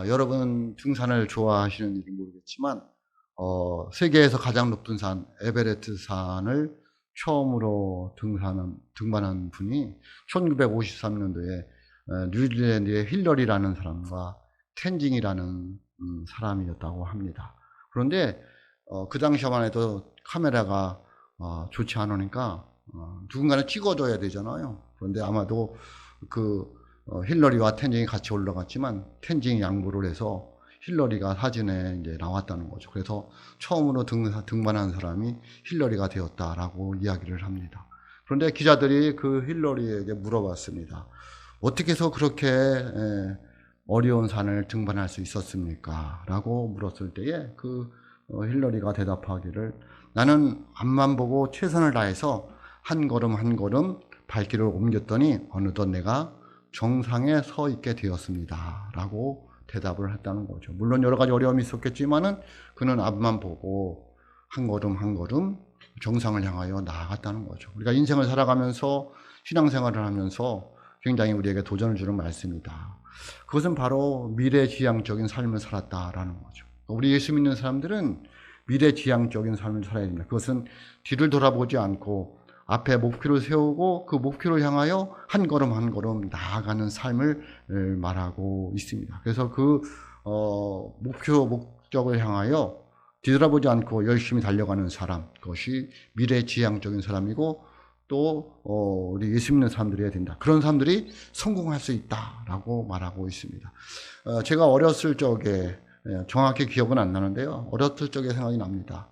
여러분 등산을 좋아하시는지 모르겠지만 세계에서 가장 높은 산 에베레스트 산을 처음으로 등반한 분이 1953년도에 뉴질랜드의 힐러리라는 사람과 텐징이라는 사람이었다고 합니다. 그런데 그 당시만 해도 카메라가 좋지 않으니까 누군가는 찍어줘야 되잖아요. 그런데 아마도 힐러리와 텐징이 같이 올라갔지만 텐징이 양보를 해서 힐러리가 사진에 이제 나왔다는 거죠. 그래서 처음으로 등반한 사람이 힐러리가 되었다라고 이야기를 합니다. 그런데 기자들이 그 힐러리에게 물어봤습니다. 어떻게 해서 그렇게 어려운 산을 등반할 수 있었습니까? 라고 물었을 때에 힐러리가 대답하기를, 나는 앞만 보고 최선을 다해서 한 걸음 한 걸음 발길을 옮겼더니 어느덧 내가 정상에 서 있게 되었습니다. 라고 대답을 했다는 거죠. 물론 여러 가지 어려움이 있었겠지만은 그는 앞만 보고 한 걸음 한 걸음 정상을 향하여 나아갔다는 거죠. 우리가 인생을 살아가면서 신앙생활을 하면서 굉장히 우리에게 도전을 주는 말씀이다. 그것은 바로 미래지향적인 삶을 살았다라는 거죠. 우리 예수 믿는 사람들은 미래지향적인 삶을 살아야 됩니다. 그것은 뒤를 돌아보지 않고 앞에 목표를 세우고 그 목표를 향하여 한 걸음 한 걸음 나아가는 삶을 말하고 있습니다. 그래서 목적을 향하여 뒤돌아보지 않고 열심히 달려가는 사람, 그것이 미래지향적인 사람이고 또 우리 예수 믿는 사람들이어야 된다. 그런 사람들이 성공할 수 있다라고 말하고 있습니다. 제가 어렸을 적에, 정확히 기억은 안 나는데요, 어렸을 적에 생각이 납니다.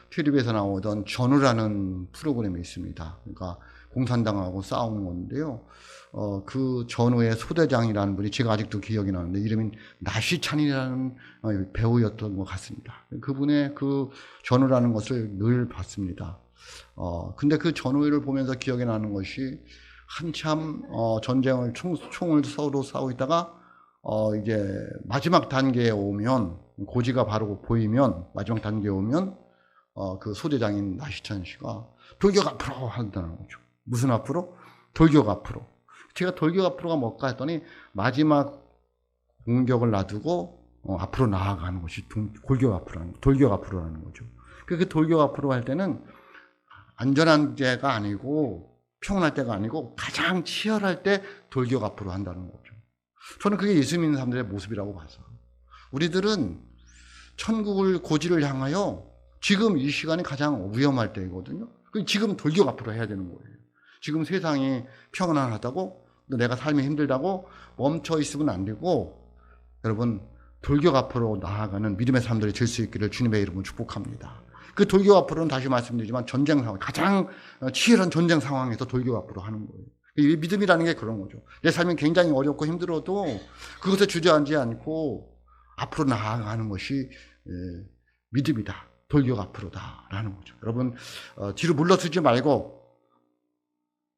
TV에서 나오던 전우라는 프로그램이 있습니다. 그러니까 공산당하고 싸우는 건데요. 그 전우의 소대장이라는 분이 제가 아직도 기억이 나는데 이름이 나시찬이라는 배우였던 것 같습니다. 그분의 전우라는 것을 늘 봤습니다. 근데 그 전우를 보면서 기억이 나는 것이 한참 총을 서로 싸우고 있다가 이제 마지막 단계에 오면, 고지가 바로 보이면, 마지막 단계에 오면 그 소대장인 나시찬 씨가 돌격 앞으로 한다는 거죠. 무슨 앞으로? 돌격 앞으로. 제가 돌격 앞으로가 뭘까 했더니 마지막 공격을 놔두고 앞으로 나아가는 것이 돌격 앞으로라는 거죠. 그 돌격 앞으로 할 때는 안전한 때가 아니고 평온할 때가 아니고 가장 치열할 때 돌격 앞으로 한다는 거죠. 저는 그게 예수 믿는 사람들의 모습이라고 봐서, 우리들은 천국을 고지를 향하여 지금 이 시간이 가장 위험할 때이거든요. 지금 돌격 앞으로 해야 되는 거예요. 지금 세상이 평안하다고, 내가 삶이 힘들다고 멈춰 있으면 안 되고, 여러분 돌격 앞으로 나아가는 믿음의 사람들이 될 수 있기를 주님의 이름으로 축복합니다. 그 돌격 앞으로는 다시 말씀드리지만 전쟁 상황, 가장 치열한 전쟁 상황에서 돌격 앞으로 하는 거예요. 이 믿음이라는 게 그런 거죠. 내 삶이 굉장히 어렵고 힘들어도 그것에 주저앉지 않고 앞으로 나아가는 것이 믿음이다. 돌격 앞으로다라는 거죠. 여러분 뒤로 물러서지 말고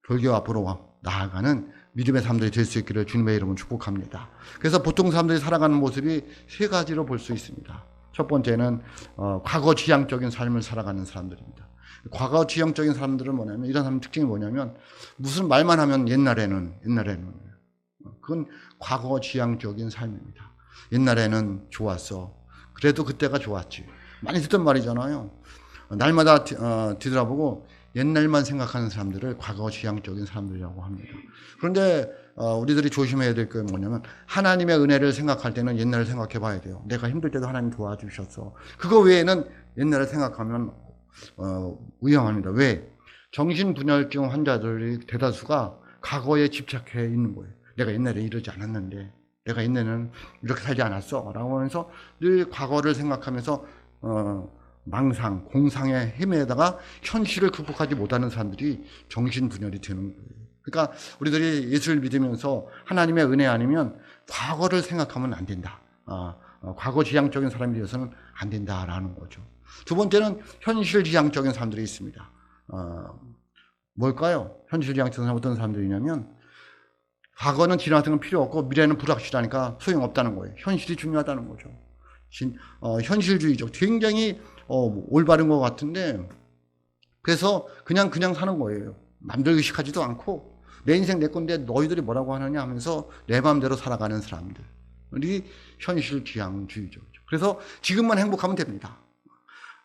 돌격 앞으로 나아가는 믿음의 사람들이 될 수 있기를 주님의 이름으로 축복합니다. 그래서 보통 사람들이 살아가는 모습이 세 가지로 볼 수 있습니다. 첫 번째는 과거 지향적인 삶을 살아가는 사람들입니다. 과거 지향적인 사람들은 뭐냐면, 이런 사람 특징이 뭐냐면, 무슨 말만 하면 옛날에는 그건 과거 지향적인 삶입니다. 옛날에는 좋았어. 그래도 그때가 좋았지. 많이 듣던 말이잖아요. 날마다 뒤돌아보고 옛날만 생각하는 사람들을 과거 지향적인 사람들이라고 합니다. 그런데 우리들이 조심해야 될 게 뭐냐면, 하나님의 은혜를 생각할 때는 옛날을 생각해 봐야 돼요. 내가 힘들 때도 하나님 도와주셨어. 그거 외에는 옛날을 생각하면 위험합니다. 왜? 정신분열증 환자들이 대다수가 과거에 집착해 있는 거예요. 내가 옛날에 이러지 않았는데, 내가 옛날에는 이렇게 살지 않았어 라고 하면서 늘 과거를 생각하면서 망상, 공상에 헤매다가 현실을 극복하지 못하는 사람들이 정신분열이 되는 거예요. 그러니까 우리들이 예수를 믿으면서 하나님의 은혜 아니면 과거를 생각하면 안 된다. 과거 지향적인 사람이 되어서는 안 된다라는 거죠. 두 번째는 현실 지향적인 사람들이 있습니다. 뭘까요? 현실 지향적인 사람 어떤 사람들이냐면, 과거는 지나간 건 필요 없고 미래는 불확실하니까 소용없다는 거예요. 현실이 중요하다는 거죠. 현실주의적, 굉장히 올바른 것 같은데, 그래서 그냥 사는 거예요. 남들 의식하지도 않고 내 인생 내 건데 너희들이 뭐라고 하느냐 하면서 내 마음대로 살아가는 사람들. 현실지향주의죠. 그래서 지금만 행복하면 됩니다.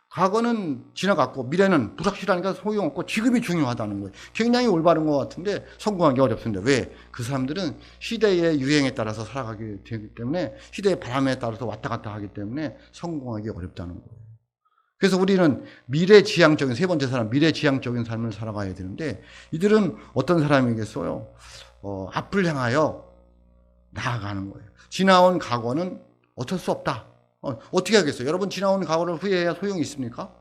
과거는 지나갔고 미래는 불확실하니까 소용없고 지금이 중요하다는 거예요. 굉장히 올바른 것 같은데 성공하기 어렵습니다. 왜? 그 사람들은 시대의 유행에 따라서 살아가기 되기 때문에, 시대의 바람에 따라서 왔다 갔다 하기 때문에 성공하기 어렵다는 거예요. 그래서 우리는 미래지향적인, 세 번째 사람, 미래지향적인 삶을 살아가야 되는데, 이들은 어떤 사람이겠어요? 앞을 향하여 나아가는 거예요. 지나온 과거는 어쩔 수 없다. 어떻게 하겠어요? 여러분, 지나온 과거를 후회해야 소용이 있습니까?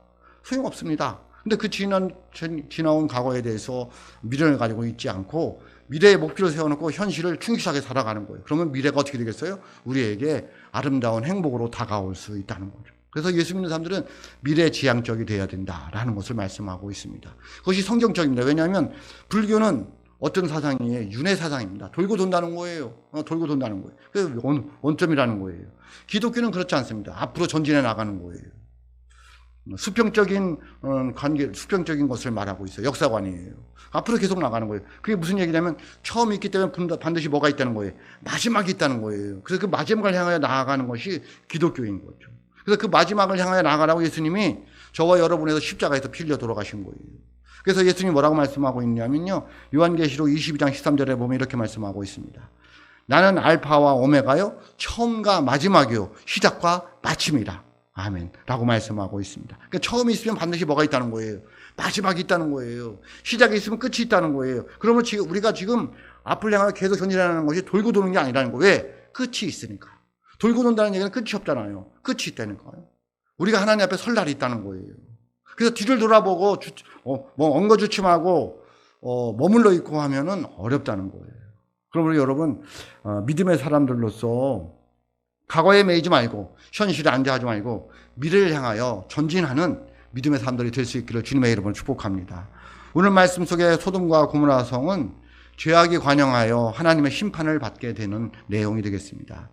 소용없습니다. 근데 그 지나온 과거에 대해서 미련을 가지고 있지 않고 미래의 목표를 세워놓고 현실을 충실하게 살아가는 거예요. 그러면 미래가 어떻게 되겠어요? 우리에게 아름다운 행복으로 다가올 수 있다는 거죠. 그래서 예수 믿는 사람들은 미래지향적이 되어야 된다라는 것을 말씀하고 있습니다. 그것이 성경적입니다. 왜냐하면 불교는 어떤 사상이에요? 윤회 사상입니다. 돌고 돈다는 거예요. 돌고 돈다는 거예요. 그게 원점이라는 거예요. 기독교는 그렇지 않습니다. 앞으로 전진해 나가는 거예요. 수평적인 관계, 수평적인 것을 말하고 있어요. 역사관이에요. 앞으로 계속 나가는 거예요. 그게 무슨 얘기냐면 처음이 있기 때문에 반드시 뭐가 있다는 거예요. 마지막이 있다는 거예요. 그래서 그 마지막을 향하여 나아가는 것이 기독교인 거죠. 그래서 그 마지막을 향하여 나아가라고 예수님이 저와 여러분에서 십자가에서 피 흘려 돌아가신 거예요. 그래서 예수님이 뭐라고 말씀하고 있냐면요, 요한계시록 22장 13절에 보면 이렇게 말씀하고 있습니다. 나는 알파와 오메가요, 처음과 마지막이요, 시작과 마침이라. 아멘. 라고 말씀하고 있습니다. 그러니까 처음이 있으면 반드시 뭐가 있다는 거예요. 마지막이 있다는 거예요. 시작이 있으면 끝이 있다는 거예요. 그러면 우리가 지금 앞을 향하여 계속 전진하는 것이 돌고 도는 게 아니라는 거예요. 왜? 끝이 있으니까. 돌고 돈다는 얘기는 끝이 없잖아요. 끝이 있다니까요. 우리가 하나님 앞에 설 날이 있다는 거예요. 그래서 뒤를 돌아보고 엉거주춤하고 머물러 있고 하면은 어렵다는 거예요. 그러므로 여러분, 믿음의 사람들로서 과거에 매이지 말고 현실에 안주하지 말고 미래를 향하여 전진하는 믿음의 사람들이 될 수 있기를 주님의 이름으로 축복합니다. 오늘 말씀 속에 소돔과 고모라 성은 죄악이 관영하여 하나님의 심판을 받게 되는 내용이 되겠습니다.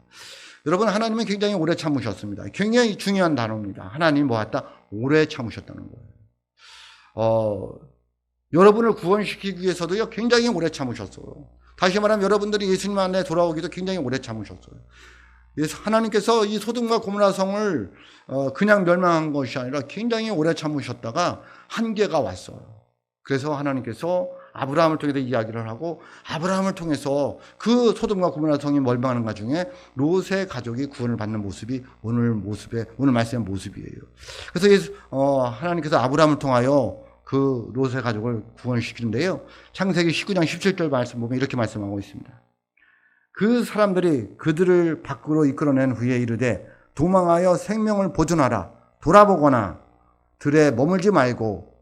여러분, 하나님은 굉장히 오래 참으셨습니다. 굉장히 중요한 단어입니다. 하나님 뭐했다? 오래 참으셨다는 거예요. 여러분을 구원시키기 위해서도요, 굉장히 오래 참으셨어요. 다시 말하면 여러분들이 예수님 안에 돌아오기도 굉장히 오래 참으셨어요. 하나님께서 이 소돔과 고모라 성을 그냥 멸망한 것이 아니라 굉장히 오래 참으셨다가 한계가 왔어요. 그래서 하나님께서 아브라함을 통해서 이야기를 하고, 아브라함을 통해서 그 소돔과 고모라 성이 멸망하는 과정에 롯의 가족이 구원을 받는 모습이 오늘 말씀의 모습이에요. 그래서 하나님께서 아브라함을 통하여 그 롯의 가족을 구원시키는데요, 창세기 19장 17절 말씀 보면 이렇게 말씀하고 있습니다. 그 사람들이 그들을 밖으로 이끌어낸 후에 이르되 도망하여 생명을 보존하라. 돌아보거나 들에 머물지 말고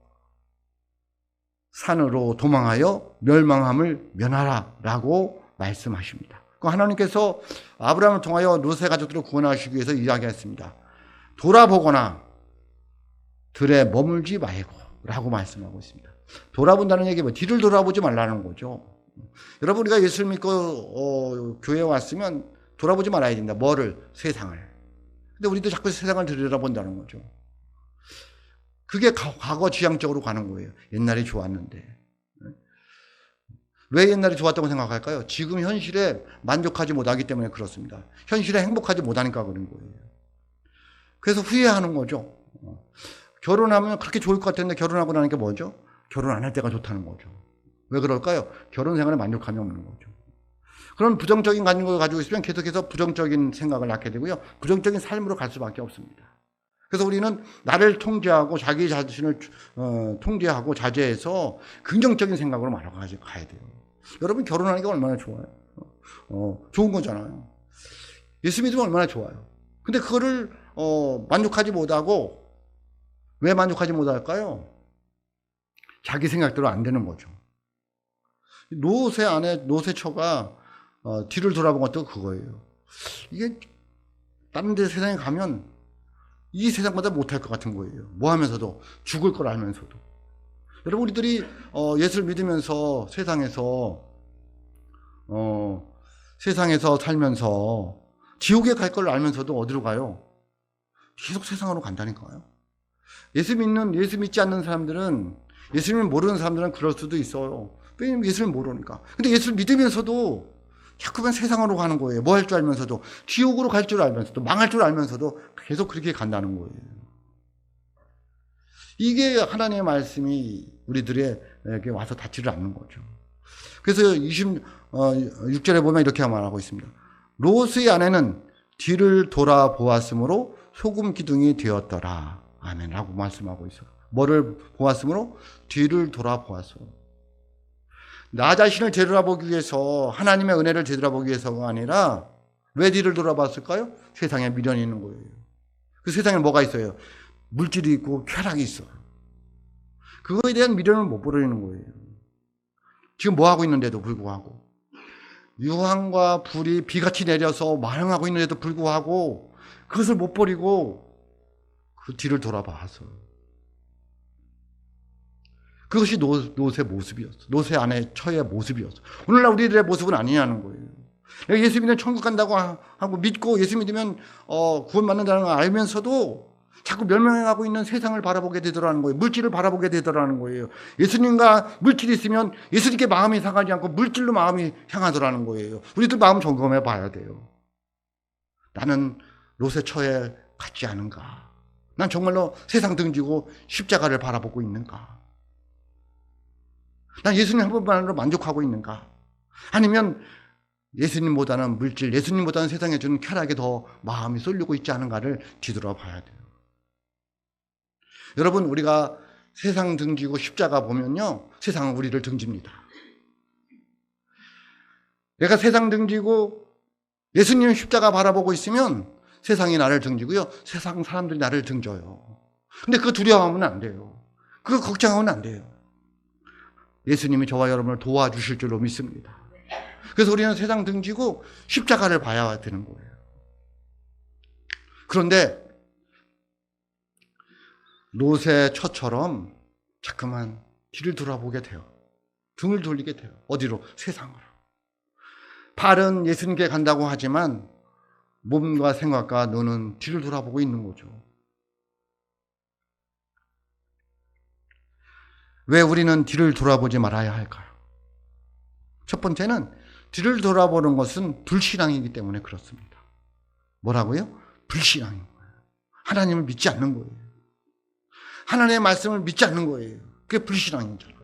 산으로 도망하여 멸망함을 면하라 라고 말씀하십니다. 하나님께서 아브라함을 통하여 롯의 가족들을 구원하시기 위해서 이야기했습니다. 돌아보거나 들에 머물지 말고 라고 말씀하고 있습니다. 돌아본다는 얘기는 뒤를 돌아보지 말라는 거죠. 여러분, 우리가 예수를 믿고 교회에 왔으면 돌아보지 말아야 된다. 뭐를? 세상을. 근데 우리도 자꾸 세상을 들여다본다는 거죠. 그게 과거 지향적으로 가는 거예요. 옛날이 좋았는데. 왜 옛날이 좋았다고 생각할까요? 지금 현실에 만족하지 못하기 때문에 그렇습니다. 현실에 행복하지 못하니까 그런 거예요. 그래서 후회하는 거죠. 결혼하면 그렇게 좋을 것 같았는데 결혼하고 나니까 뭐죠? 결혼 안 할 때가 좋다는 거죠. 왜 그럴까요? 결혼 생활에 만족감이 없는 거죠. 그런 부정적인 감정을 가지고 있으면 계속해서 부정적인 생각을 낳게 되고요, 부정적인 삶으로 갈 수밖에 없습니다. 그래서 우리는 나를 통제하고 자기 자신을 통제하고 자제해서 긍정적인 생각으로 가야 돼요. 여러분, 결혼하는 게 얼마나 좋아요? 좋은 거잖아요. 예수 믿으면 얼마나 좋아요. 근데 그거를 만족하지 못하고, 왜 만족하지 못할까요? 자기 생각대로 안 되는 거죠. 롯의 처가 뒤를 돌아본 것도 그거예요. 이게 다른 데 세상에 가면 이 세상보다 못할 것 같은 거예요. 뭐 하면서도, 죽을 걸 알면서도. 여러분, 우리들이 예수를 믿으면서 세상에서 살면서 지옥에 갈 걸 알면서도 어디로 가요? 계속 세상으로 간다니까요. 예수 믿지 않는 사람들은, 예수님을 모르는 사람들은 그럴 수도 있어요. 왜냐면 예수를 모르니까. 근데 예수를 믿으면서도 자꾸만 세상으로 가는 거예요. 뭐 할 줄 알면서도, 지옥으로 갈 줄 알면서도, 망할 줄 알면서도 계속 그렇게 간다는 거예요. 이게 하나님의 말씀이 우리들에게 와서 닿지를 않는 거죠. 그래서 26절에 보면 이렇게 말하고 있습니다. 롯의 아내는 뒤를 돌아보았으므로 소금 기둥이 되었더라. 아멘. 라고 말씀하고 있어요. 뭐를 보았으므로? 뒤를 돌아보았어. 나 자신을 되돌아보기 위해서, 하나님의 은혜를 되돌아보기 위해서가 아니라 왜 뒤를 돌아봤을까요? 세상에 미련이 있는 거예요. 그 세상에 뭐가 있어요? 물질이 있고 쾌락이 있어요. 그거에 대한 미련을 못 버리는 거예요. 지금 뭐 하고 있는데도 불구하고, 유황과 불이 비같이 내려서 마영하고 있는데도 불구하고 그것을 못 버리고 그 뒤를 돌아봐서, 그것이 롯의 모습이었어. 롯의 아내 처의 모습이었어. 오늘날 우리들의 모습은 아니냐는 거예요. 내가 예수 믿으면 천국 간다고 하고 믿고 예수 믿으면 구원받는다는 걸 알면서도 자꾸 멸망하고 있는 세상을 바라보게 되더라는 거예요. 물질을 바라보게 되더라는 거예요. 예수님과 물질이 있으면 예수님께 마음이 상하지 않고 물질로 마음이 향하더라는 거예요. 우리들 마음 점검해 봐야 돼요. 나는 롯의 처에 같지 않은가? 난 정말로 세상 등지고 십자가를 바라보고 있는가? 난 예수님 한 번만으로 만족하고 있는가? 아니면 예수님보다는 물질, 예수님보다는 세상에 주는 쾌락에 더 마음이 쏠리고 있지 않은가를 뒤돌아봐야 돼요. 여러분, 우리가 세상 등지고 십자가 보면요, 세상은 우리를 등집니다. 내가 세상 등지고 예수님 십자가 바라보고 있으면 세상이 나를 등지고요, 세상 사람들이 나를 등져요. 근데 그거 두려워하면 안 돼요. 그거 걱정하면 안 돼요. 예수님이 저와 여러분을 도와주실 줄로 믿습니다. 그래서 우리는 세상 등지고 십자가를 봐야 되는 거예요. 그런데 롯의 처처럼 자꾸만 뒤를 돌아보게 돼요. 등을 돌리게 돼요. 어디로? 세상으로. 발은 예수님께 간다고 하지만 몸과 생각과 눈은 뒤를 돌아보고 있는 거죠. 왜 우리는 뒤를 돌아보지 말아야 할까요? 첫 번째는 뒤를 돌아보는 것은 불신앙이기 때문에 그렇습니다. 뭐라고요? 불신앙인 거예요. 하나님을 믿지 않는 거예요. 하나님의 말씀을 믿지 않는 거예요. 그게 불신앙이잖아요.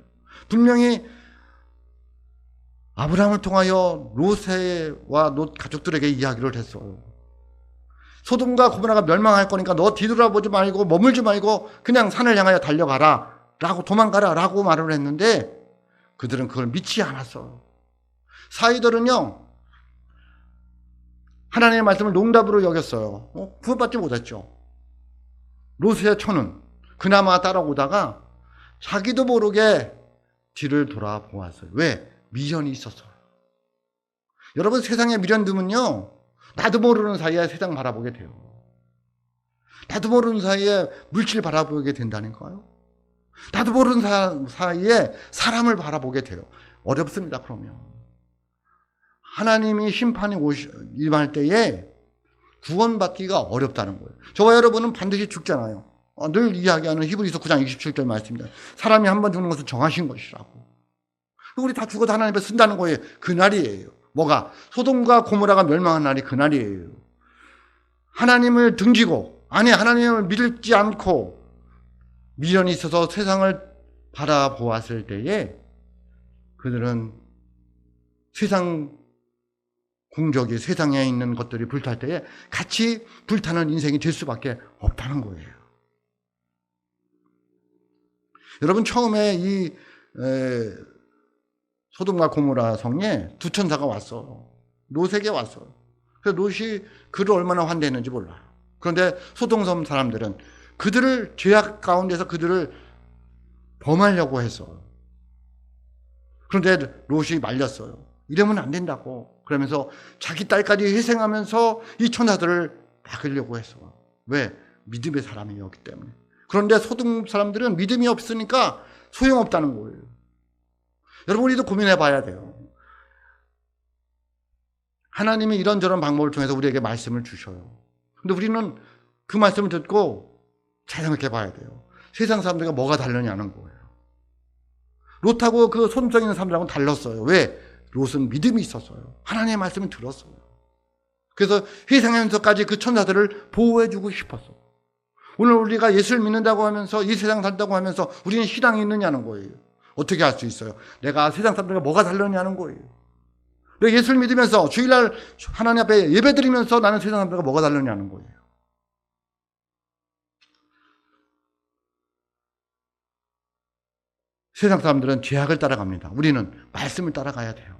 분명히 아브라함을 통하여 롯과 롯 가족들에게 이야기를 했어요. 소돔과 고모라가 멸망할 거니까 너 뒤돌아보지 말고 머물지 말고 그냥 산을 향하여 달려가라 라고, 도망가라 라고 말을 했는데 그들은 그걸 믿지 않았어요. 사이들은요, 하나님의 말씀을 농담으로 여겼어요. 구원받지 못했죠. 롯의 처는 그나마 따라오다가 자기도 모르게 뒤를 돌아보았어요. 왜? 미련이 있었어요. 여러분, 세상에 미련 두면요, 나도 모르는 사이에 세상 바라보게 돼요. 나도 모르는 사이에 물질 바라보게 된다니까요. 나도 모르는 사이에 사람을 바라보게 돼요. 어렵습니다. 그러면 하나님이 심판이 임할 때에 구원받기가 어렵다는 거예요. 저와 여러분은 반드시 죽잖아요. 늘 이야기하는 히브리서 9장 27절 말씀입니다. 사람이 한 번 죽는 것은 정하신 것이라고. 우리 다 죽어도 하나님 앞에 쓴다는 거예요. 그날이에요. 뭐가? 소돔과 고모라가 멸망한 날이 그날이에요. 하나님을 등지고, 아니 하나님을 믿지 않고 미련이 있어서 세상을 바라보았을 때에 그들은 세상 공적이, 세상에 있는 것들이 불탈 때에 같이 불타는 인생이 될 수밖에 없다는 거예요. 여러분, 처음에 이 소돔과 고모라 성에 두 천사가 왔어. 롯에게 왔어. 그래서 롯이 그를 얼마나 환대했는지 몰라요. 그런데 소돔섬 사람들은 그들을, 죄악 가운데서 그들을 범하려고 했어. 그런데 롯이 말렸어요. 이러면 안 된다고. 그러면서 자기 딸까지 희생하면서 이 천사들을 막으려고 했어. 왜? 믿음의 사람이었기 때문에. 그런데 소돔 사람들은 믿음이 없으니까 소용없다는 거예요. 여러분, 우리도 고민해 봐야 돼요. 하나님이 이런저런 방법을 통해서 우리에게 말씀을 주셔요. 근데 우리는 그 말씀을 듣고 잘 생각해 봐야 돼요. 세상 사람들과 뭐가 다르냐는 거예요. 롯하고 그 소돔성에 있는 사람들하고는 달랐어요. 왜? 롯은 믿음이 있었어요. 하나님의 말씀을 들었어요. 그래서 회상하면서까지 그 천사들을 보호해주고 싶었어. 오늘 우리가 예수를 믿는다고 하면서 이 세상 살다고 하면서 우리는 신앙이 있느냐는 거예요. 어떻게 할 수 있어요? 내가 세상 사람들과 뭐가 다르냐는 거예요. 내가 예수를 믿으면서 주일날 하나님 앞에 예배 드리면서 나는 세상 사람들과 뭐가 다르냐는 거예요. 세상 사람들은 죄악을 따라갑니다. 우리는 말씀을 따라가야 돼요.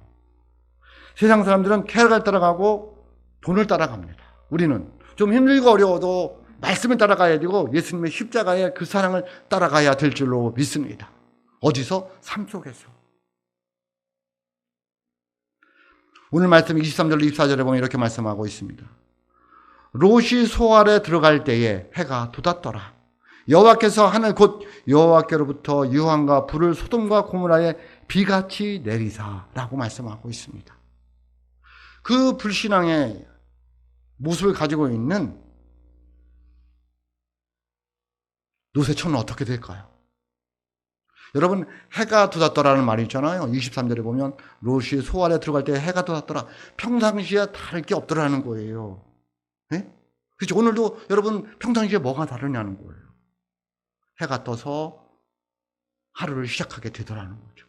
세상 사람들은 쾌락을 따라가고 돈을 따라갑니다. 우리는 좀 힘들고 어려워도 말씀을 따라가야 되고 예수님의 십자가의 그 사랑을 따라가야 될 줄로 믿습니다. 어디서? 삶 속에서. 오늘 말씀 23절 24절에 보면 이렇게 말씀하고 있습니다. 롯이 소알에 들어갈 때에 해가 돋았더라. 여호와께서 하늘 곧 여호와께로부터 유황과 불을 소돔과 고모라에 비같이 내리사라고 말씀하고 있습니다. 그 불신앙의 모습을 가지고 있는 롯의 처는 어떻게 될까요? 여러분, 해가 돋았더라는 말이 있잖아요. 23절에 보면 롯이 소알에 들어갈 때 해가 돋았더라. 평상시에 다를 게 없더라는 거예요. 네? 그렇죠. 오늘도 여러분 평상시에 뭐가 다르냐는 거예요. 해가 떠서 하루를 시작하게 되더라는 거죠.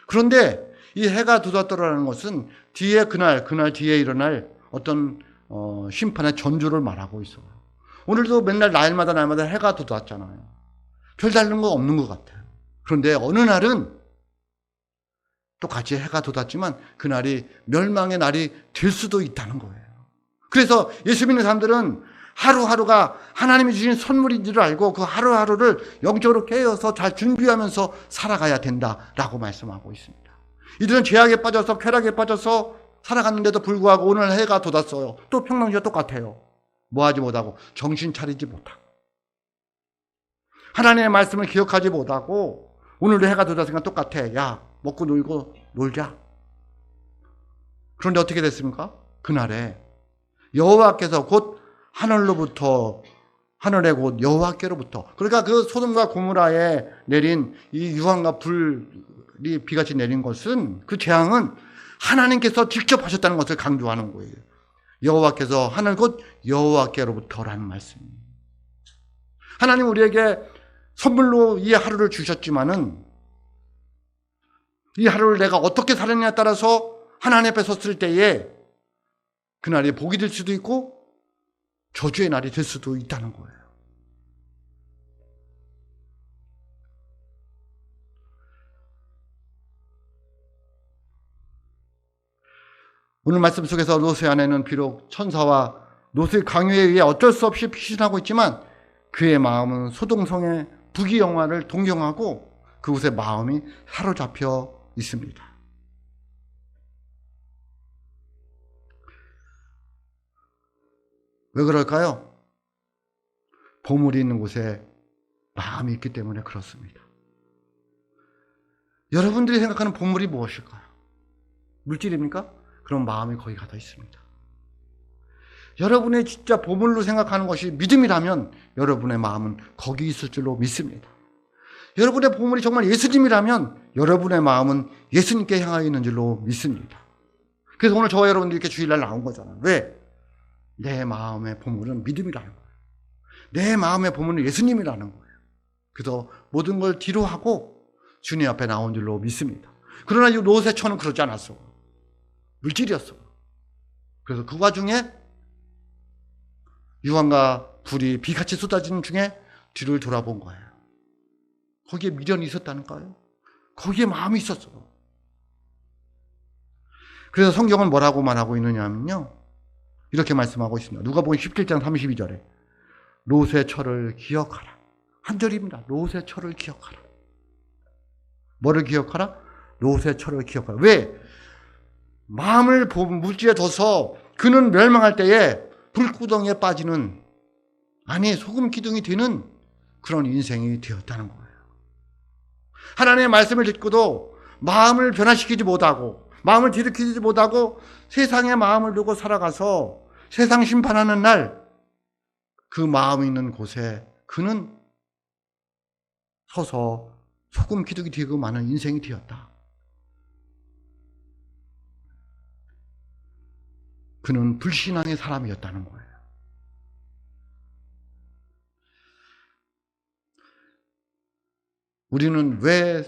그런데 이 해가 돋았더라는 것은 뒤에 그날 뒤에 일어날 어떤 심판의 전주를 말하고 있어요. 오늘도 맨날 날마다 해가 돋았잖아요. 별다른 거 없는 것 같아요. 그런데 어느 날은 똑같이 해가 돋았지만 그날이 멸망의 날이 될 수도 있다는 거예요. 그래서 예수 믿는 사람들은 하루하루가 하나님이 주신 선물인 줄 알고 그 하루하루를 영적으로 깨어서 잘 준비하면서 살아가야 된다라고 말씀하고 있습니다. 이들은 죄악에 빠져서 쾌락에 빠져서 살아갔는데도 불구하고 오늘 해가 돋았어요. 또 평상시와 똑같아요. 뭐하지 못하고 정신 차리지 못하고 하나님의 말씀을 기억하지 못하고 오늘도 해가 돋았으니까 똑같아. 야, 먹고 놀고 놀자. 그런데 어떻게 됐습니까? 그날에 여호와께서 곧 하늘에 곧 여호와께로부터, 그러니까 그 소돔과 고모라에 내린 이 유황과 불이 비같이 내린 것은, 그 재앙은 하나님께서 직접 하셨다는 것을 강조하는 거예요. 여호와께서 하늘 곧 여호와께로부터라는 말씀입니다. 하나님 우리에게 선물로 이 하루를 주셨지만은 이 하루를 내가 어떻게 살았냐에 따라서 하나님 앞에 섰을 때에 그날이 복이 될 수도 있고 저주의 날이 될 수도 있다는 거예요. 오늘 말씀 속에서 롯의 아내는 비록 천사와 롯의 강요에 의해 어쩔 수 없이 피신하고 있지만 그의 마음은 소동성의 부귀영화를 동경하고 그곳에 마음이 사로잡혀 있습니다. 왜 그럴까요? 보물이 있는 곳에 마음이 있기 때문에 그렇습니다. 여러분들이 생각하는 보물이 무엇일까요? 물질입니까? 그럼 마음이 거기 가다 있습니다. 여러분의 진짜 보물로 생각하는 것이 믿음이라면 여러분의 마음은 거기 있을 줄로 믿습니다. 여러분의 보물이 정말 예수님이라면 여러분의 마음은 예수님께 향하여 있는 줄로 믿습니다. 그래서 오늘 저와 여러분들이 이렇게 주일날 나온 거잖아요. 왜? 내 마음의 보물은 믿음이라는 거예요. 내 마음의 보물은 예수님이라는 거예요. 그래서 모든 걸 뒤로 하고 주님 앞에 나온 줄로 믿습니다. 그러나 이 롯의 처는 그러지 않았어. 물질이었어. 그래서 그 와중에 유황과 불이 비같이 쏟아지는 중에 뒤를 돌아본 거예요. 거기에 미련이 있었다니까요. 거기에 마음이 있었어. 그래서 성경은 뭐라고 말하고 있느냐 하면요, 이렇게 말씀하고 있습니다. 누가복음 17장 32절에 롯의 처를 기억하라. 한 절입니다. 롯의 처를 기억하라. 뭐를 기억하라? 롯의 처를 기억하라. 왜? 마음을 물질에 둬서 그는 멸망할 때에 불구덩이에 빠지는, 아니 소금 기둥이 되는 그런 인생이 되었다는 거예요. 하나님의 말씀을 듣고도 마음을 변화시키지 못하고 마음을 뒤르키지 못하고 세상에 마음을 두고 살아가서 세상 심판하는 날 그 마음이 있는 곳에 그는 서서 소금 기둥이 되고 마는 인생이 되었다. 그는 불신앙의 사람이었다는 거예요. 우리는 왜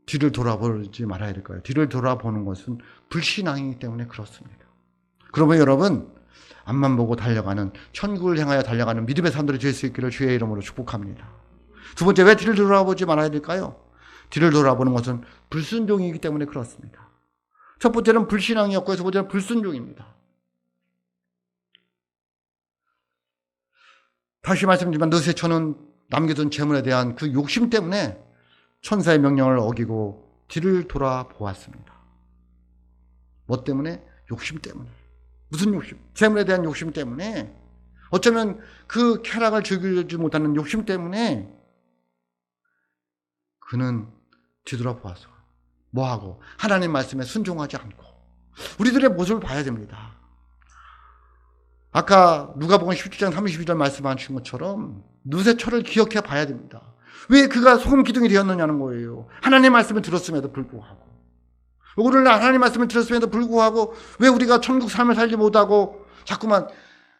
뒤를 돌아보지 말아야 될까요? 뒤를 돌아보는 것은 불신앙이기 때문에 그렇습니다. 그러면 여러분, 앞만 보고 달려가는, 천국을 향하여 달려가는 믿음의 사람들이 될 수 있기를 주의 이름으로 축복합니다. 두 번째, 왜 뒤를 돌아보지 말아야 될까요? 뒤를 돌아보는 것은 불순종이기 때문에 그렇습니다. 첫 번째는 불신앙이었고, 두 번째는 불순종입니다. 다시 말씀드리지만 느세처는 남겨둔 재물에 대한 그 욕심 때문에 천사의 명령을 어기고 뒤를 돌아보았습니다. 뭐 때문에? 욕심 때문에. 무슨 욕심? 재물에 대한 욕심 때문에. 어쩌면 그 쾌락을 즐기지 못하는 욕심 때문에 그는 뒤돌아보아서 뭐하고? 하나님 말씀에 순종하지 않고. 우리들의 모습을 봐야 됩니다. 아까 누가복음 17장 32절 말씀하신 것처럼 느세처를 기억해 봐야 됩니다. 왜 그가 소금 기둥이 되었느냐는 거예요. 하나님의 말씀을 들었음에도 불구하고. 오늘날 하나님의 말씀을 들었음에도 불구하고 왜 우리가 천국 삶을 살지 못하고 자꾸만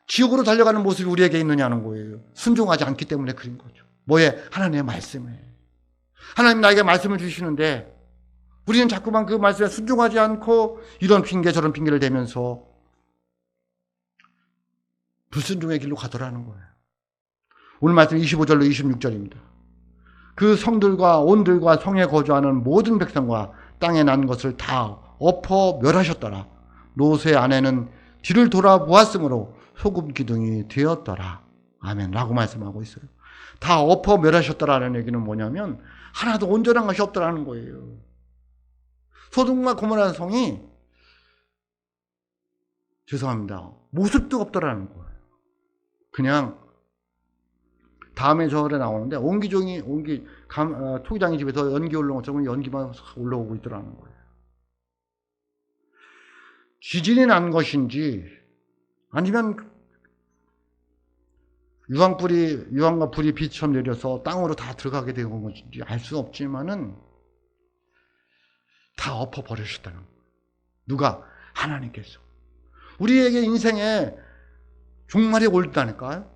지옥으로 달려가는 모습이 우리에게 있느냐는 거예요. 순종하지 않기 때문에 그런 거죠. 뭐에? 하나님의 말씀에. 하나님 나에게 말씀을 주시는데 우리는 자꾸만 그 말씀에 순종하지 않고 이런 핑계 저런 핑계를 대면서 불순종의 길로 가더라는 거예요. 오늘 말씀 25절로 26절입니다. 그 성들과 온들과 성에 거주하는 모든 백성과 땅에 난 것을 다 엎어 멸하셨더라. 롯의 아내는 뒤를 돌아보았으므로 소금 기둥이 되었더라. 아멘. 라고 말씀하고 있어요. 다 엎어 멸하셨더라는 얘기는 뭐냐면 하나도 온전한 것이 없더라는 거예요. 소돔과 고모라 성이 죄송합니다. 모습도 없더라는 거예요. 그냥 다음에 절에 나오는데 토기장의 집에서 연기 올라온 것처럼 연기만 올라오고 있더라는 거예요. 지진이 난 것인지 아니면 유황과 불이 비처럼 내려서 땅으로 다 들어가게 된 것인지 알 수 없지만은 다 엎어버리셨다는 거예요. 누가? 하나님께서. 우리에게 인생에 종말이 올다니까요.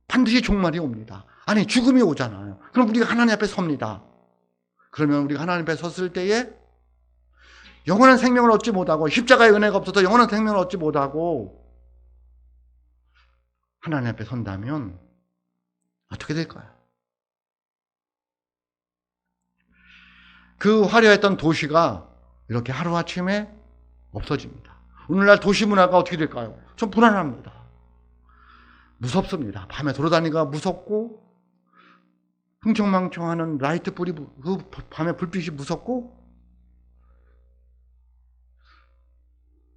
반드시 종말이 옵니다. 아니 죽음이 오잖아요. 그럼 우리가 하나님 앞에 섭니다. 그러면 우리가 하나님 앞에 섰을 때에 영원한 생명을 얻지 못하고 십자가의 은혜가 없어서 영원한 생명을 얻지 못하고 하나님 앞에 선다면 어떻게 될까요? 그 화려했던 도시가 이렇게 하루아침에 없어집니다. 오늘날 도시 문화가 어떻게 될까요? 좀 불안합니다. 무섭습니다. 밤에 돌아다니기가 무섭고 흥청망청하는 라이트 불이 그 밤에 불빛이 무섭고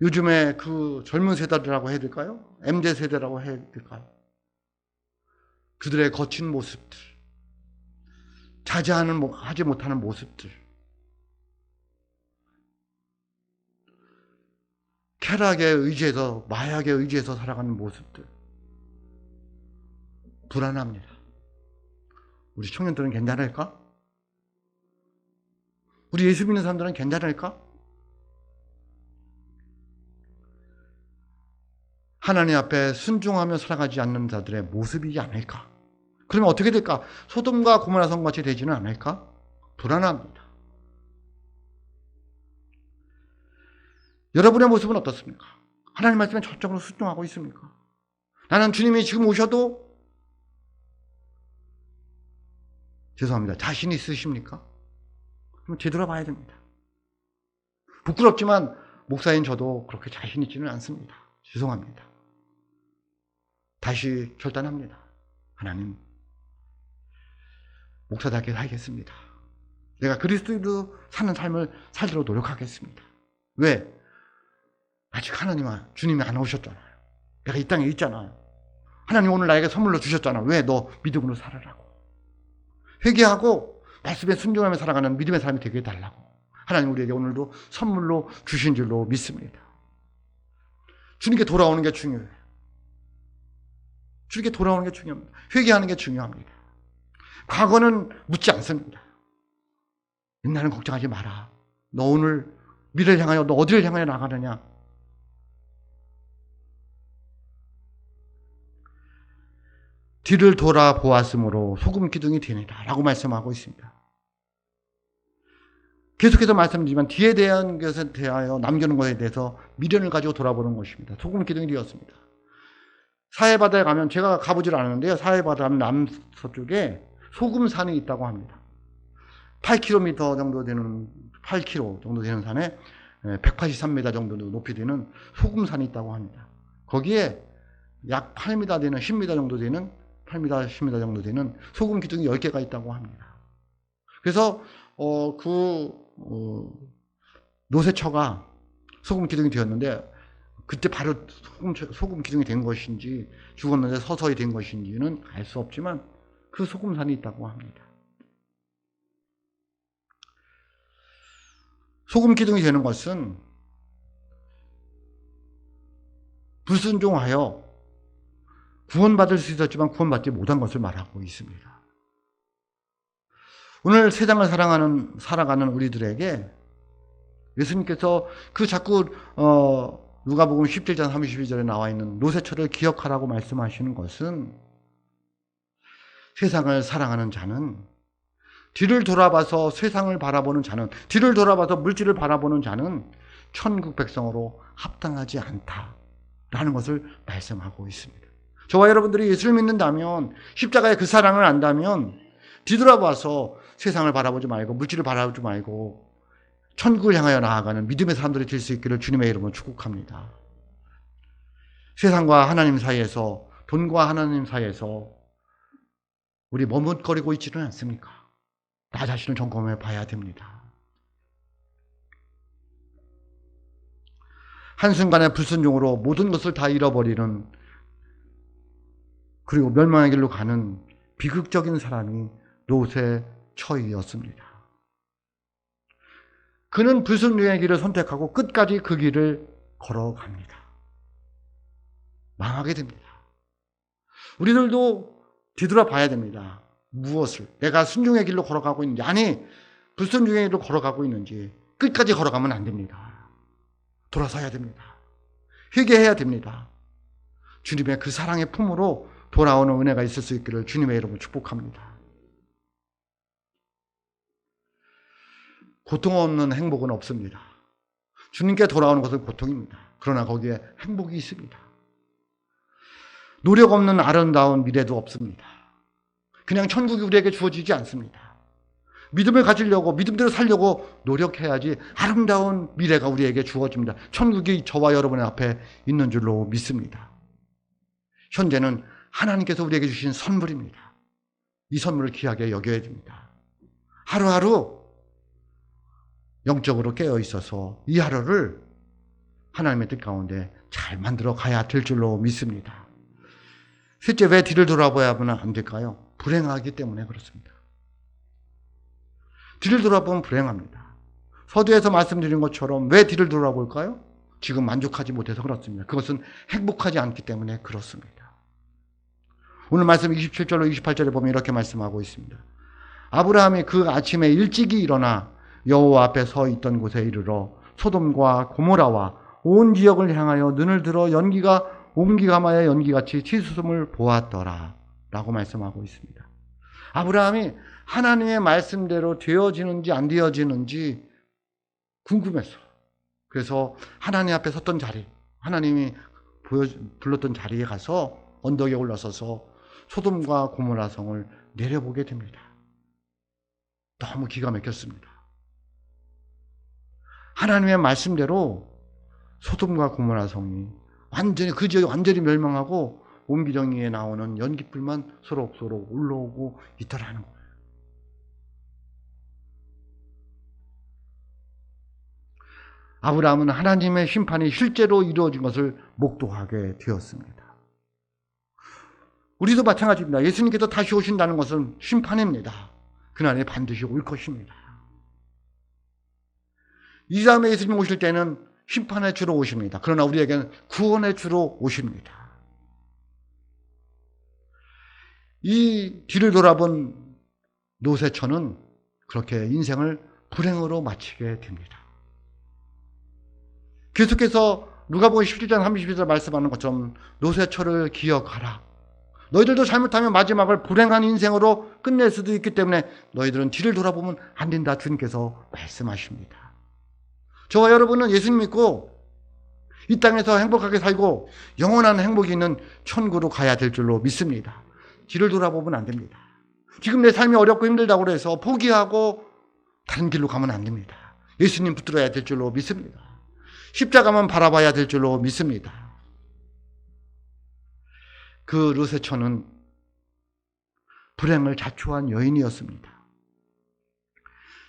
요즘에 그 젊은 세대라고 해야 될까요? MZ 세대라고 해야 될까요? 그들의 거친 모습들, 하지 못하는 모습들, 쾌락에 의지해서 마약에 의지해서 살아가는 모습들 불안합니다. 우리 청년들은 괜찮을까? 우리 예수 믿는 사람들은 괜찮을까? 하나님 앞에 순종하며 살아가지 않는 자들의 모습이지 않을까? 그러면 어떻게 될까? 소돔과 고모라 성같이 되지는 않을까? 불안합니다. 여러분의 모습은 어떻습니까? 하나님 말씀에 철저하게 순종하고 있습니까? 나는 주님이 지금 오셔도 죄송합니다. 자신 있으십니까? 그럼 되돌아봐야 됩니다. 부끄럽지만 목사인 저도 그렇게 자신 있지는 않습니다. 죄송합니다. 다시 결단합니다. 하나님, 목사답게 살겠습니다. 내가 그리스도로 사는 삶을 살도록 노력하겠습니다. 왜? 아직 주님이 안 오셨잖아요. 내가 이 땅에 있잖아요. 하나님 오늘 나에게 선물로 주셨잖아. 왜? 너 믿음으로 살아라고. 회개하고 말씀에 순종하며 살아가는 믿음의 사람이 되게 해달라고 하나님 우리에게 오늘도 선물로 주신 줄로 믿습니다. 주님께 돌아오는 게 중요해요. 주님께 돌아오는 게 중요합니다. 회개하는 게 중요합니다. 과거는 묻지 않습니다. 옛날은 걱정하지 마라. 너 오늘 미래를 향하여 너 어디를 향하여 나가느냐? 뒤를 돌아보았으므로 소금 기둥이 되니라 라고 말씀하고 있습니다. 계속해서 말씀드리지만 뒤에 대한 것에 대하여 남겨놓은 것에 대해서 미련을 가지고 돌아보는 것입니다. 소금 기둥이 되었습니다. 사해바다에 가면, 제가 가보질 않았는데요, 사해바다 가면 남서쪽에 소금산이 있다고 합니다. 8km 정도 되는, 8km 정도 되는 산에 183m 정도 높이 되는 소금산이 있다고 합니다. 거기에 약 8m 되는, 10m 정도 되는, 8m, 10m 정도 되는 소금 기둥이 10개가 있다고 합니다. 그래서 노새처가 소금 기둥이 되었는데, 그때 바로 소금 기둥이 된 것인지 죽었는데 서서히 된 것인지는 알 수 없지만 그 소금산이 있다고 합니다. 소금 기둥이 되는 것은 불순종하여 구원받을 수 있었지만 구원받지 못한 것을 말하고 있습니다. 오늘 세상을 살아가는 우리들에게 예수님께서 그 자꾸 누가복음 17장 32절에 나와 있는 노새처를 기억하라고 말씀하시는 것은, 세상을 사랑하는 자는, 뒤를 돌아봐서 세상을 바라보는 자는, 뒤를 돌아봐서 물질을 바라보는 자는 천국 백성으로 합당하지 않다라는 것을 말씀하고 있습니다. 저와 여러분들이 예수를 믿는다면, 십자가의 그 사랑을 안다면 뒤돌아봐서 세상을 바라보지 말고 물질을 바라보지 말고 천국을 향하여 나아가는 믿음의 사람들이 될 수 있기를 주님의 이름으로 축복합니다. 세상과 하나님 사이에서, 돈과 하나님 사이에서 우리 머뭇거리고 있지는 않습니까? 나 자신을 점검해 봐야 됩니다. 한순간의 불순종으로 모든 것을 다 잃어버리는, 그리고 멸망의 길로 가는 비극적인 사람이 노새처이었습니다. 그는 불순종의 길을 선택하고 끝까지 그 길을 걸어갑니다. 망하게 됩니다. 우리들도 뒤돌아봐야 됩니다. 무엇을, 내가 순종의 길로 걸어가고 있는지, 아니 불순종의 길로 걸어가고 있는지. 끝까지 걸어가면 안 됩니다. 돌아서야 됩니다. 회개해야 됩니다. 주님의 그 사랑의 품으로 돌아오는 은혜가 있을 수 있기를 주님의 이름으로 축복합니다. 고통 없는 행복은 없습니다. 주님께 돌아오는 것은 고통입니다. 그러나 거기에 행복이 있습니다. 노력 없는 아름다운 미래도 없습니다. 그냥 천국이 우리에게 주어지지 않습니다. 믿음을 가지려고, 믿음대로 살려고 노력해야지 아름다운 미래가 우리에게 주어집니다. 천국이 저와 여러분의 앞에 있는 줄로 믿습니다. 현재는 하나님께서 우리에게 주신 선물입니다. 이 선물을 귀하게 여겨야 됩니다. 하루하루 영적으로 깨어 있어서 이 하루를 하나님의 뜻 가운데 잘 만들어 가야 될 줄로 믿습니다. 셋째, 왜 뒤를 돌아봐야만 안 될까요? 불행하기 때문에 그렇습니다. 뒤를 돌아보면 불행합니다. 서두에서 말씀드린 것처럼 왜 뒤를 돌아볼까요? 지금 만족하지 못해서 그렇습니다. 그것은 행복하지 않기 때문에 그렇습니다. 오늘 말씀 27절로 28절에 보면 이렇게 말씀하고 있습니다. 아브라함이 그 아침에 일찍이 일어나 여호와 앞에 서 있던 곳에 이르러 소돔과 고모라와 온 지역을 향하여 눈을 들어 연기가 옴기가마의 연기같이 치솟음을 보았더라 라고 말씀하고 있습니다. 아브라함이 하나님의 말씀대로 되어지는지 안 되어지는지 궁금했어. 그래서 하나님 앞에 섰던 자리, 하나님이 불렀던 자리에 가서 언덕에 올라서서 소돔과 고모라 성을 내려보게 됩니다. 너무 기가 막혔습니다. 하나님의 말씀대로 소돔과 고모라 성이 완전히, 그 지역이 완전히 멸망하고 옴기정이에 나오는 연기불만 소록소록 올라오고 있더라는 거예요. 아브라함은 하나님의 심판이 실제로 이루어진 것을 목도하게 되었습니다. 우리도 마찬가지입니다. 예수님께서 다시 오신다는 것은 심판입니다. 그날에 반드시 올 것입니다. 이 다음에 예수님 오실 때는 심판의 주로 오십니다. 그러나 우리에게는 구원의 주로 오십니다. 이 뒤를 돌아본 노새처는 그렇게 인생을 불행으로 마치게 됩니다. 계속해서 누가복음 17장 32절 말씀하는 것처럼 노새처를 기억하라. 너희들도 잘못하면 마지막을 불행한 인생으로 끝낼 수도 있기 때문에 너희들은 뒤를 돌아보면 안 된다. 주님께서 말씀하십니다. 저와 여러분은 예수님 믿고 이 땅에서 행복하게 살고 영원한 행복이 있는 천국으로 가야 될 줄로 믿습니다. 뒤를 돌아보면 안 됩니다. 지금 내 삶이 어렵고 힘들다고 해서 포기하고 다른 길로 가면 안 됩니다. 예수님 붙들어야 될 줄로 믿습니다. 십자가만 바라봐야 될 줄로 믿습니다. 그 르세처는 불행을 자초한 여인이었습니다.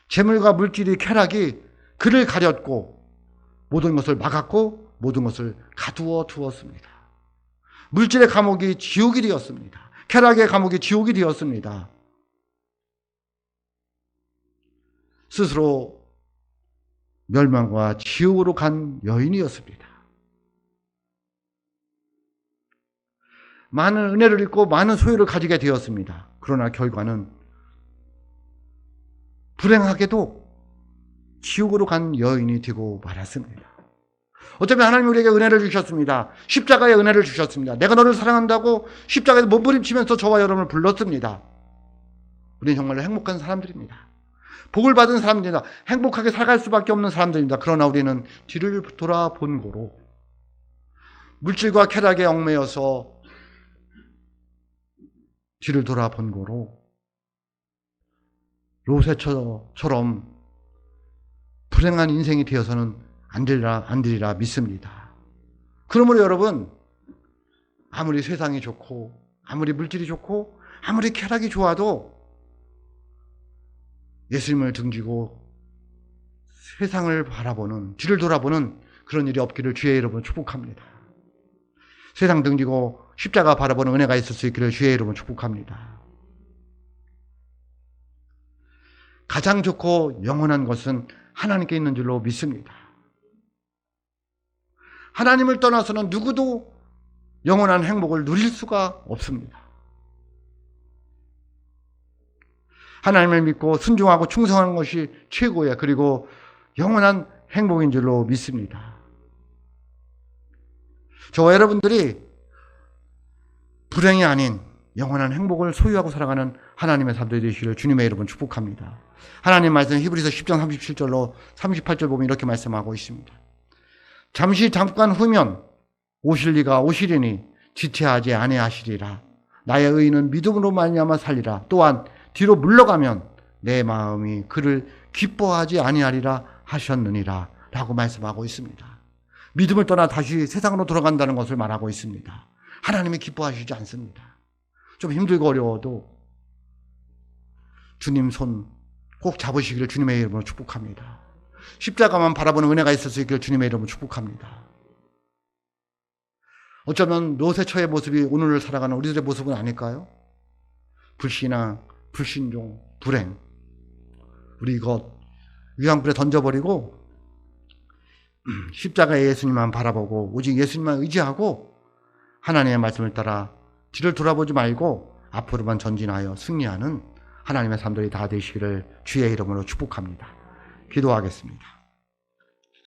재물과 물질이 쾌락이 그를 가렸고 모든 것을 막았고 모든 것을 가두어 두었습니다. 물질의 감옥이 지옥이 되었습니다. 쾌락의 감옥이 지옥이 되었습니다. 스스로 멸망과 지옥으로 간 여인이었습니다. 많은 은혜를 입고 많은 소유를 가지게 되었습니다. 그러나 결과는 불행하게도 지옥으로 간 여인이 되고 말았습니다. 어쩌면 하나님 우리에게 은혜를 주셨습니다. 십자가의 은혜를 주셨습니다. 내가 너를 사랑한다고 십자가에서 몸부림치면서 저와 여러분을 불렀습니다. 우리는 정말로 행복한 사람들입니다. 복을 받은 사람들입니다. 행복하게 살아갈 수밖에 없는 사람들입니다. 그러나 우리는 뒤를 돌아본 고로 물질과 쾌락에 얽매여서 뒤를 돌아본 고로 롯처럼 불행한 인생이 되어서는 안 되리라 믿습니다. 그러므로 여러분, 아무리 세상이 좋고 아무리 물질이 좋고 아무리 쾌락이 좋아도 예수님을 등지고 세상을 바라보는, 뒤를 돌아보는 그런 일이 없기를 주의 이름으로 축복합니다. 세상 등지고 십자가 바라보는 은혜가 있을 수 있기를 주의 이름으로 축복합니다. 가장 좋고 영원한 것은 하나님께 있는 줄로 믿습니다. 하나님을 떠나서는 누구도 영원한 행복을 누릴 수가 없습니다. 하나님을 믿고 순종하고 충성하는 것이 최고예요. 그리고 영원한 행복인 줄로 믿습니다. 저와 여러분들이 불행이 아닌 영원한 행복을 소유하고 살아가는 하나님의 사람들이 되시기를 주님의 이름으로 축복합니다. 하나님 말씀 히브리서 10장 37절로 38절 보면 이렇게 말씀하고 있습니다. 잠깐 후면 오실 이가 오시리니 지체하지 아니하시리라. 나의 의인은 믿음으로 말미암아 살리라. 또한 뒤로 물러가면 내 마음이 그를 기뻐하지 아니하리라 하셨느니라 라고 말씀하고 있습니다. 믿음을 떠나 다시 세상으로 돌아간다는 것을 말하고 있습니다. 하나님이 기뻐하시지 않습니다. 좀 힘들고 어려워도 주님 손 꼭 잡으시기를 주님의 이름으로 축복합니다. 십자가만 바라보는 은혜가 있을 수 있기를 주님의 이름으로 축복합니다. 어쩌면 롯의 모습이 오늘을 살아가는 우리들의 모습은 아닐까요? 불신앙, 불신종, 불행. 우리 이것 위안불에 던져버리고 십자가의 예수님만 바라보고 오직 예수님만 의지하고 하나님의 말씀을 따라 뒤를 돌아보지 말고 앞으로만 전진하여 승리하는 하나님의 사람들이 다 되시기를 주의 이름으로 축복합니다. 기도하겠습니다.